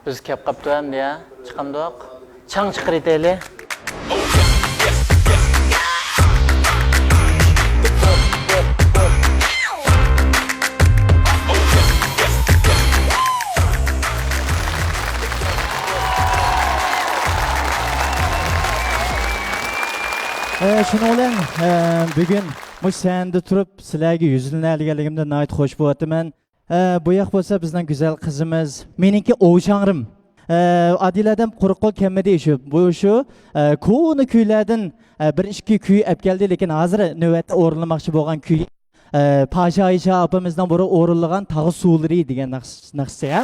Biz kep qaptu endi ya. Chiqamdoq. Chang chiqaritayli. Şunu olan bugün bu sende turup sizlarga yüzlanganligimdan nayt xo'sh bo'lyapman. Bu yoq bo'lsa bizning go'zal qizimiz, meniki O'shangrim. Adiladan quruqqol kelmadi shu ko'ni kuylardan bir ikki kuy olib keldi, lekin hozir navbatda o'rinlamoqchi bo'lgan kuy Pasha Aysha opamizdan biri o'rinlagan Tog'i suvlari degan naqshcha.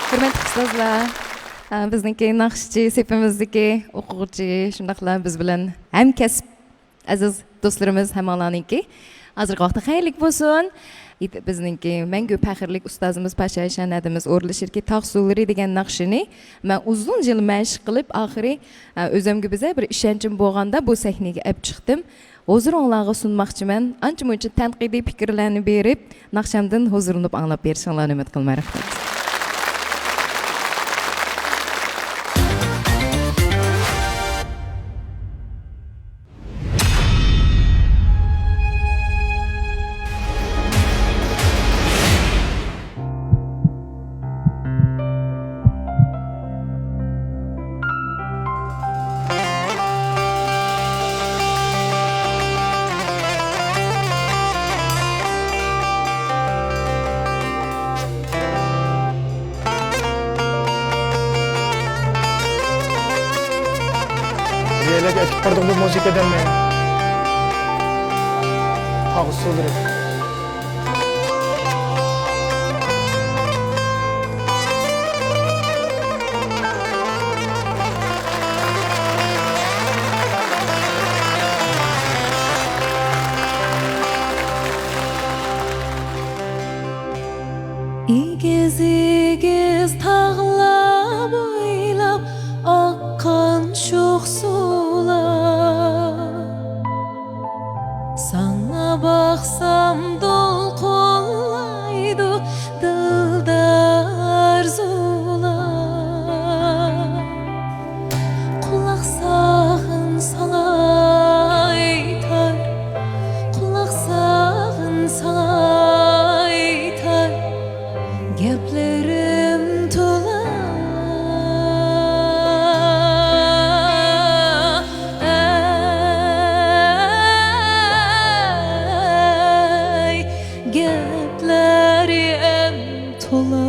Hurmatli ustozlar, bizniki naqshchi, sepimizdagi o'quvchi, shundaqlar biz bilan hamkasb aziz do'stlarimiz hamolaniki. Hozirgi vaqtda xayrlik bo'lsin. Bizniki mangu faxrlik ustozimiz Pasha Aysha nadimiz o'rlashirki Tog' suvlari degan naqshini men uzun yil mashq qilib, oxiri o'zimga biza bir ishonchim bo'lganda bu sahnaga olib chiqdim. Hozir onlarga sunmoqchiman. Ancha-muncha tanqidiy fikrlarni berib, naqshamdan huzurlanib anglab berishingizni umid qilaman. Rahmat. Diyelim ekip kurduk bu müzikadan mı? Tog' suvlari. İgiz tağlar boylab aqqan sho'x suvlar. Sana baxsam dolqonlaydi dilda arzular. Quloq sag'in salaytar, quloq sag'in salaytar. Gaplerim to'la ay gaplerim to'la.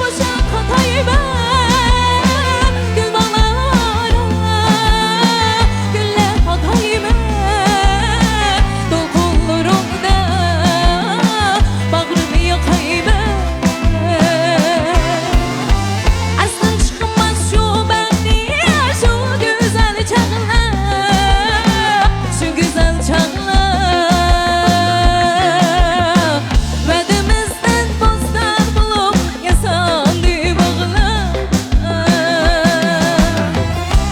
coşan katayım gül bağlara güller atayım dolkunlarımda bağrımı yakayım aslan çıkmaz şu bende şu güzel çağlar şu güzel çağlar Vadimizden bostan bulup yasandı bağlar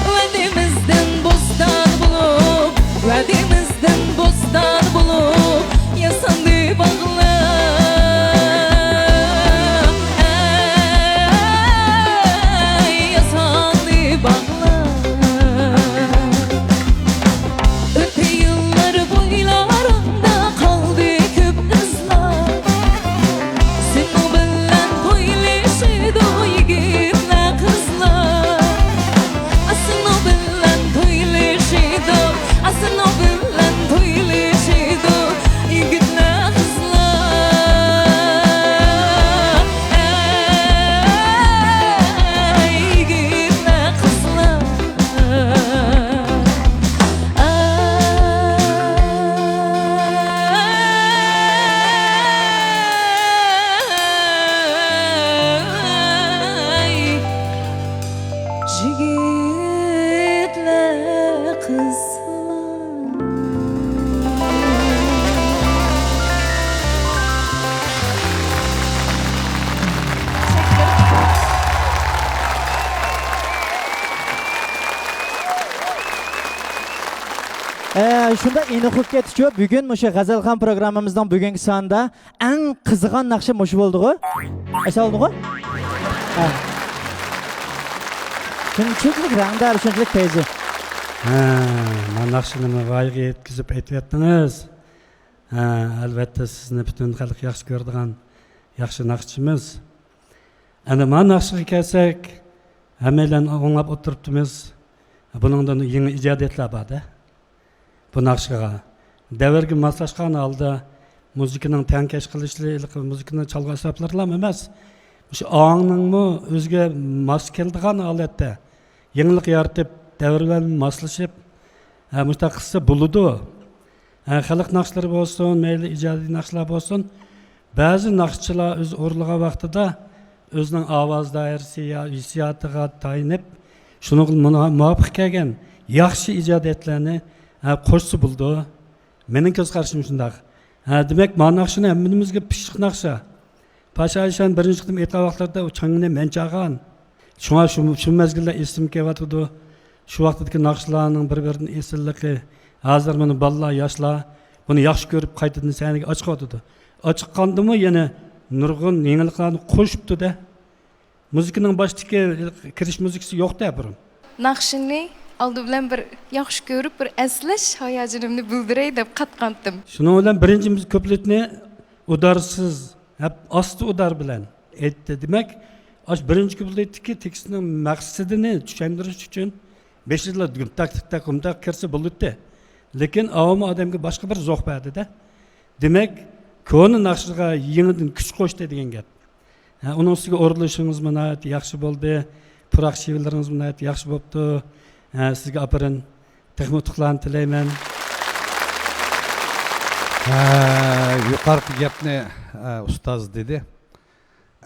Vadimizden bostan bulup yasandı bağlar yasandı bağlar Öte yıllar boylarında kaldı köp kızlar Sen o bilen toylaşıdı o yigitler kızlar Sen o bilen toylaşıdı Sen o bilen toylaşıdı yigitler kızlar yigitler kızlar Jigitler kızlar Shunda endi qo'yib ketishchi, bugun o'sha G'azalxon programmamizning bugungi sonida eng qizigan naqsha mush bo'ldi-ku. Aysa oldi-ku? Ha. Shunchalik rangdor, shunchalik tezi. Mana naqshini g'oyaga yetkazib aytyaptingiz. Albatta sizni butun xalq yaxshi ko'radigan yaxshi naqshchimiz. Ana mana naqshga kelsak, hammalar o'nglab o'tiribmiz. Buningdan yangi ijodiyatlar bor-da. Bu naqshga davrga moslashgan holda muzikaning tankash qilishlik, muzikani chalg'i asboblar emas. Shu ongning o'ziga mos keladigan holatda yangilik yaratib, davr bilan moslashib, mustaqilsa bo'ladi. Xalq naqshlari bo'lsin, mayli ijodiy naqshlar bo'lsin, ba'zi naqshchilar o'z o'rniga vaqtida o'zining ovoz doirasi yo hissiyotiga tayinib, shuni muvofiq kelgan yaxshi ijodiyatlarni qo'shsa bo'ldi. Mening ko'z qarashim shunday. Demak, mana naqshni hammamizga pishiq naqsha. Pasha Ayshan birinchi qitim aytgan vaqtlarda u changni men chaqan. Shunga shu mezgilda esim kelyapti. Shu vaqtdagi naqshlarning bir-birining esilligi, hozir mana bolalar, yoshlar buni yaxshi ko'rib qaytadan saniga ochiqyapti. Ochiqqandimi yana nurg'un yangiliklarni qo'shibdi-da. Muzikaning boshidagi kirish muzikasi yo'q-da burun. Naqshini aldı bilan bir yaxshi ko'rib, bir eslash hayajonimni bildiray deb qatqandim. Shuning bilan birinchi kupletni udarsiz, hep asti udar bilan aytdi. Demak, birinchi kupletdagi tekstning maqsadini tushuntirish uchun 5 yillar tak kirsa bo'ldi. Lekin avom odamga boshqa bir zo'q berdi-da. Demak, ko'ni naqshga yangidan kuch qo'shdi degan gap. Uning ustiga o'rlashingiz mana yaxshi bo'ldi. Puroq shivirlaringiz mana yaxshi bo'pti. Sizga apirin texnotiklarni tilayman. Yuqorqi gapni ustoz dedi.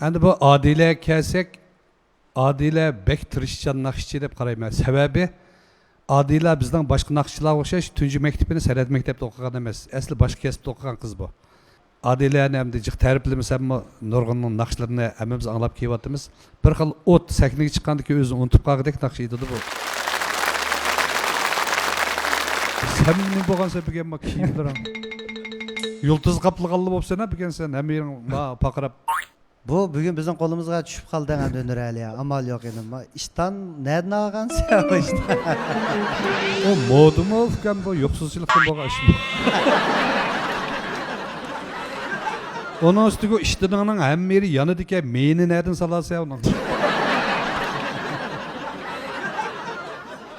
Endi bu Adile kelsak, Adile bek tirishchan naqshchi deb qarayman. Sababi Adile bizdan boshqa naqshchilarga o'xshash tunji maktabini San'at maktabida o'qigan emas. Asli boshqa kasbda o'qigan qiz bu. Adilani hamda jiq ta'riflamasam nurg'unning naqshlarini hammamiz anglab kelyapmiz. Bir xil o't sakniga chiqqandan keyin o'zini unutib qolgandek naqsh edi bu. Samimiy bo'lgansa bugun ma kiyimlaring. Yulduz qaplığanlı bo'lsana bugun sen hammaning paqirab. Bu bugün bizim kolumuzga düşüp kaldı hem dönür ya. Amal yok edim. İşten nereden algan sen o işten? O modu mu bugun bu yoksuzluktan bo'lgan ish mi? Onun üstüge iştidanın hem yeri yanıdaki meyini nereden salası ya onun?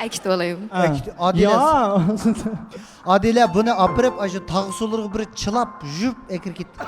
Akit olayım. Adile, Ya. Adile bunu apırıp acı tağsuları bir çılap jüp ekir gitti.